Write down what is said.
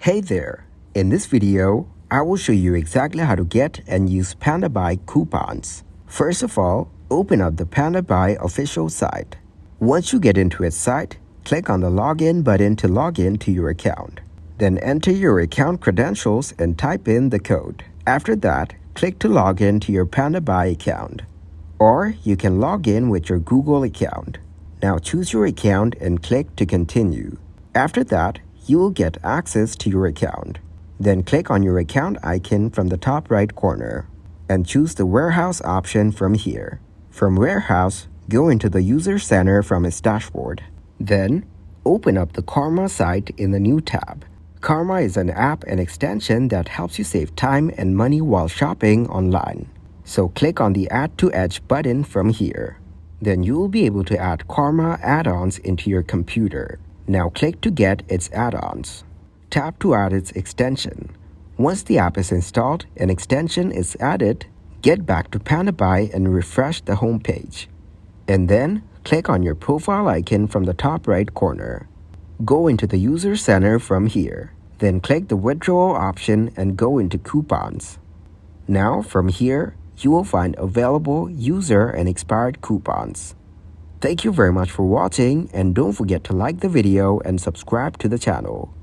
Hey there! In this video, I will show you exactly how to get and use Pandabuy coupons. First of all, open up the Pandabuy official site. Once you get into its site, click on the Login button to log in to your account. Then enter your account credentials and type in the code. After that, click to log in to your Pandabuy account. Or you can log in with your Google account. Now choose your account and click to continue. After that, you will get access to your account. Then click on your account icon from the top right corner and choose the warehouse option from here. From warehouse, go into the user center from its dashboard. Then open up the Karma site in the new tab. Karma is an app and extension that helps you save time and money while shopping online. So click on the Add to Edge button from here. Then you will be able to add Karma add-ons into your computer. Now click to get its add-ons. Tap to add its extension. Once the app is installed and extension is added, get back to Pandabuy and refresh the home page. And then click on your profile icon from the top right corner. Go into the user center from here. Then click the withdrawal option and go into coupons. Now from here, you will find available user and expired coupons. Thank you very much for watching, and don't forget to like the video and subscribe to the channel.